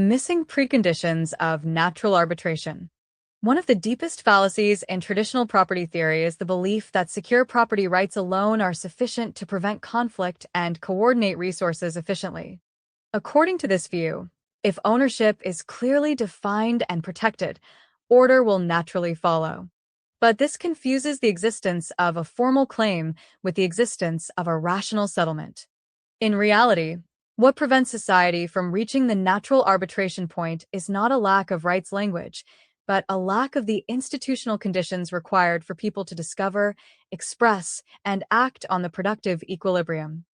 missing preconditions of natural arbitration. One of the deepest fallacies in traditional property theory is the belief that secure property rights alone are sufficient to prevent conflict and coordinate resources efficiently. According to this view, if ownership is clearly defined and protected, order will naturally follow. But this confuses the existence of a formal claim with the existence of a rational settlement. In reality, what prevents society from reaching the natural arbitration point is not a lack of rights language, but a lack of the institutional conditions required for people to discover, express, and act on the productive equilibrium.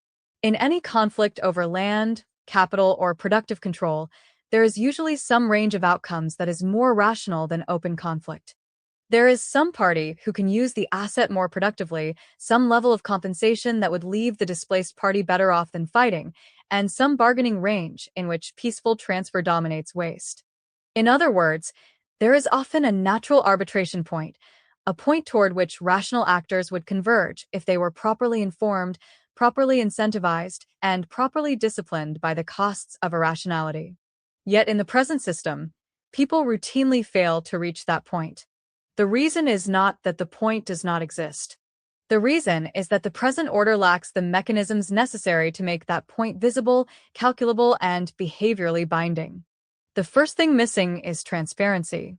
In any conflict over land, capital, or productive control, there is usually some range of outcomes that is more rational than open conflict. There is some party who can use the asset more productively, some level of compensation that would leave the displaced party better off than fighting, and some bargaining range in which peaceful transfer dominates waste. In other words, there is often a natural arbitration point, a point toward which rational actors would converge if they were properly informed, properly incentivized, and properly disciplined by the costs of irrationality. Yet in the present system, people routinely fail to reach that point. The reason is not that the point does not exist. The reason is that the present order lacks the mechanisms necessary to make that point visible, calculable, and behaviorally binding. The first thing missing is transparency.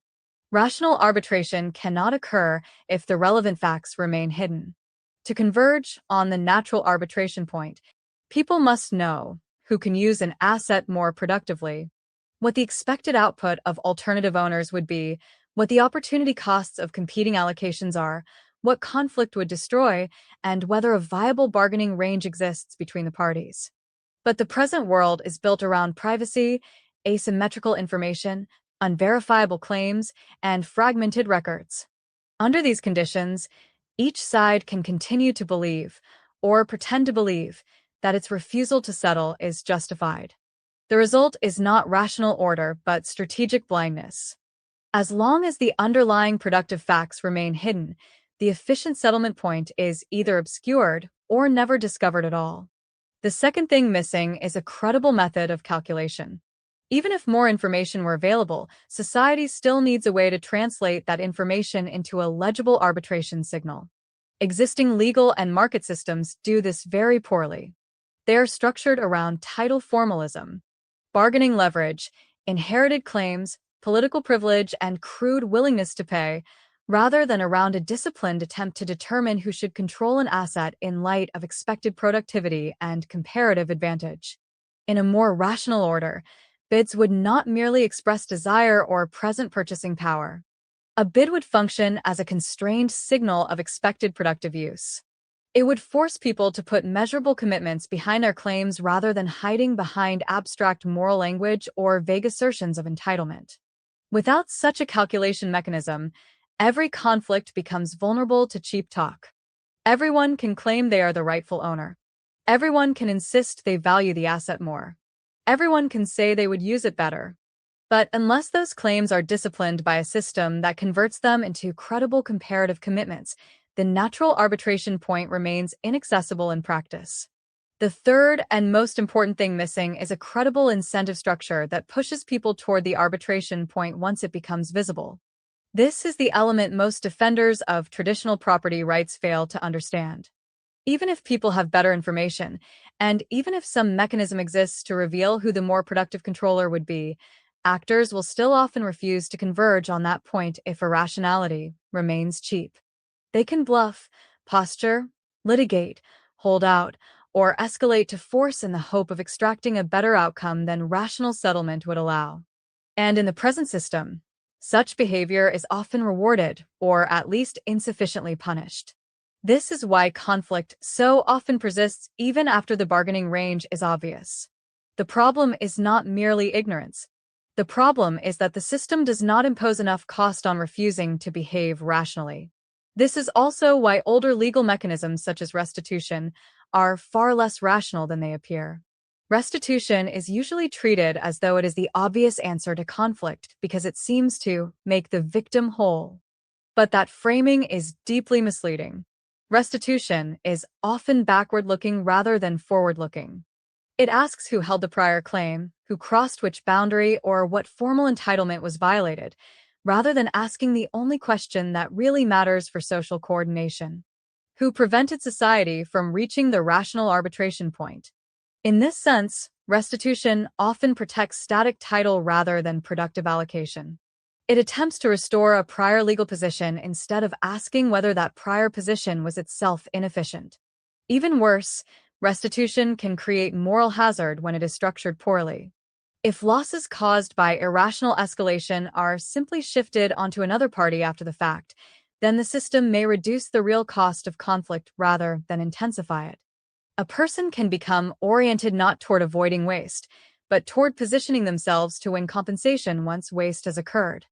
Rational arbitration cannot occur if the relevant facts remain hidden. To converge on the natural arbitration point, people must know who can use an asset more productively, what the expected output of alternative owners would be, what the opportunity costs of competing allocations are, what conflict would destroy, and whether a viable bargaining range exists between the parties. But the present world is built around privacy, asymmetrical information, unverifiable claims, and fragmented records. Under these conditions, each side can continue to believe, or pretend to believe, that its refusal to settle is justified. The result is not rational order but strategic blindness. As long as the underlying productive facts remain hidden, the efficient settlement point is either obscured or never discovered at all. The second thing missing is a credible method of calculation. Even if more information were available, society still needs a way to translate that information into a legible arbitration signal. Existing legal and market systems do this very poorly. They are structured around title formalism, bargaining leverage, inherited claims, political privilege, and crude willingness to pay, rather than around a disciplined attempt to determine who should control an asset in light of expected productivity and comparative advantage. In a more rational order, bids would not merely express desire or present purchasing power. A bid would function as a constrained signal of expected productive use. It would force people to put measurable commitments behind their claims rather than hiding behind abstract moral language or vague assertions of entitlement. Without such a calculation mechanism, every conflict becomes vulnerable to cheap talk. Everyone can claim they are the rightful owner. Everyone can insist they value the asset more. Everyone can say they would use it better. But unless those claims are disciplined by a system that converts them into credible comparative commitments, the natural arbitration point remains inaccessible in practice. The third and most important thing missing is a credible incentive structure that pushes people toward the arbitration point once it becomes visible. This is the element most defenders of traditional property rights fail to understand. Even if people have better information, and even if some mechanism exists to reveal who the more productive controller would be, actors will still often refuse to converge on that point if irrationality remains cheap. They can bluff, posture, litigate, hold out, or escalate to force in the hope of extracting a better outcome than rational settlement would allow. And in the present system, such behavior is often rewarded or at least insufficiently punished. This is why conflict so often persists even after the bargaining range is obvious. The problem is not merely ignorance. The problem is that the system does not impose enough cost on refusing to behave rationally. This is also why older legal mechanisms such as restitution are far less rational than they appear. Restitution is usually treated as though it is the obvious answer to conflict because it seems to make the victim whole. But that framing is deeply misleading. Restitution is often backward-looking rather than forward-looking. It asks who held the prior claim, who crossed which boundary, or what formal entitlement was violated, rather than asking the only question that really matters for social coordination: who prevented society from reaching the rational arbitration point. In this sense, restitution often protects static title rather than productive allocation. It attempts to restore a prior legal position instead of asking whether that prior position was itself inefficient. Even worse, restitution can create moral hazard when it is structured poorly. If losses caused by irrational escalation are simply shifted onto another party after the fact, then the system may reduce the real cost of conflict rather than intensify it. A person can become oriented not toward avoiding waste, but toward positioning themselves to win compensation once waste has occurred.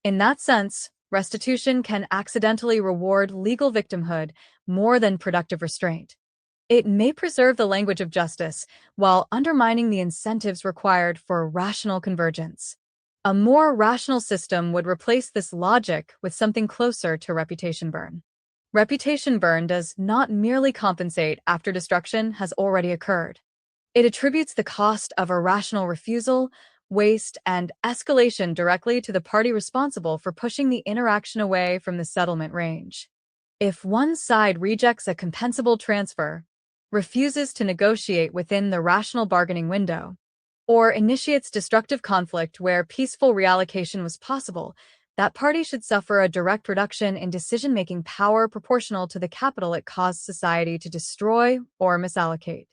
In that sense, restitution can accidentally reward legal victimhood more than productive restraint. It may preserve the language of justice while undermining the incentives required for rational convergence. A more rational system would replace this logic with something closer to reputation burn. Reputation burn does not merely compensate after destruction has already occurred. It attributes the cost of irrational refusal, waste, and escalation directly to the party responsible for pushing the interaction away from the settlement range. If one side rejects a compensable transfer, refuses to negotiate within the rational bargaining window, or initiates destructive conflict where peaceful reallocation was possible, that party should suffer a direct reduction in decision-making power proportional to the capital it caused society to destroy or misallocate.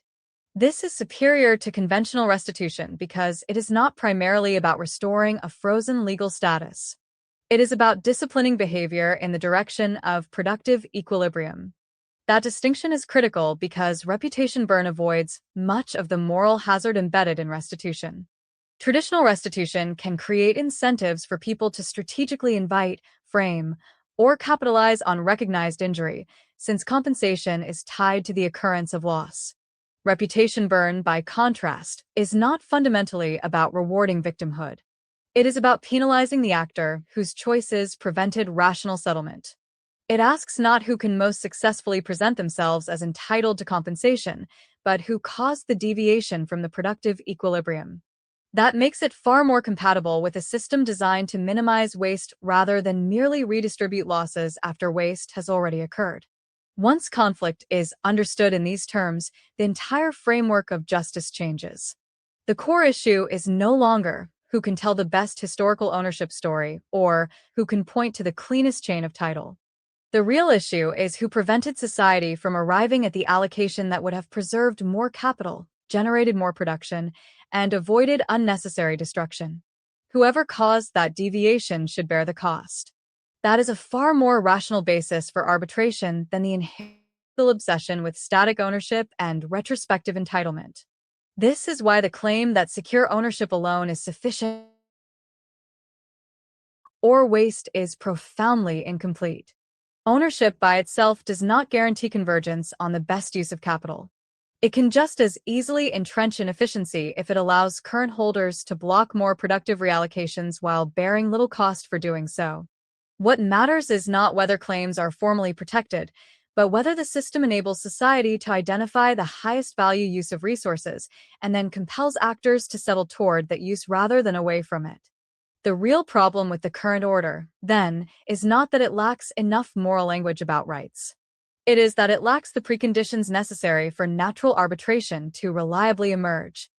This is superior to conventional restitution because it is not primarily about restoring a frozen legal status. It is about disciplining behavior in the direction of productive equilibrium. That distinction is critical because reputation burn avoids much of the moral hazard embedded in restitution. Traditional restitution can create incentives for people to strategically invite, frame, or capitalize on recognized injury, since compensation is tied to the occurrence of loss. Reputation burn, by contrast, is not fundamentally about rewarding victimhood. It is about penalizing the actor whose choices prevented rational settlement. It asks not who can most successfully present themselves as entitled to compensation, but who caused the deviation from the productive equilibrium. That makes it far more compatible with a system designed to minimize waste rather than merely redistribute losses after waste has already occurred. Once conflict is understood in these terms, the entire framework of justice changes. The core issue is no longer who can tell the best historical ownership story or who can point to the cleanest chain of title. The real issue is who prevented society from arriving at the allocation that would have preserved more capital, generated more production, and avoided unnecessary destruction. Whoever caused that deviation should bear the cost. That is a far more rational basis for arbitration than the inherent obsession with static ownership and retrospective entitlement. This is why the claim that secure ownership alone is sufficient or waste is profoundly incomplete. Ownership by itself does not guarantee convergence on the best use of capital. It can just as easily entrench inefficiency if it allows current holders to block more productive reallocations while bearing little cost for doing so. What matters is not whether claims are formally protected, but whether the system enables society to identify the highest value use of resources and then compels actors to settle toward that use rather than away from it. The real problem with the current order, then, is not that it lacks enough moral language about rights. It is that it lacks the preconditions necessary for natural arbitration to reliably emerge.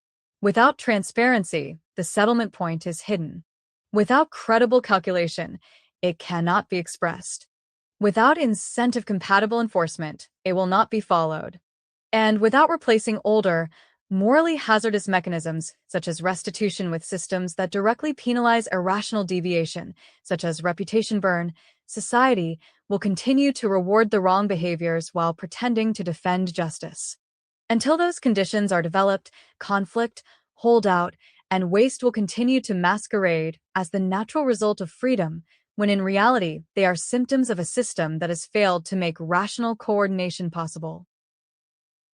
Without transparency, the settlement point is hidden. Without credible calculation, it cannot be expressed. Without incentive-compatible enforcement, it will not be followed. And without replacing older, morally hazardous mechanisms, such as restitution, with systems that directly penalize irrational deviation, such as reputation burn, society will continue to reward the wrong behaviors while pretending to defend justice. Until those conditions are developed, conflict, holdout, and waste will continue to masquerade as the natural result of freedom, when in reality they are symptoms of a system that has failed to make rational coordination possible.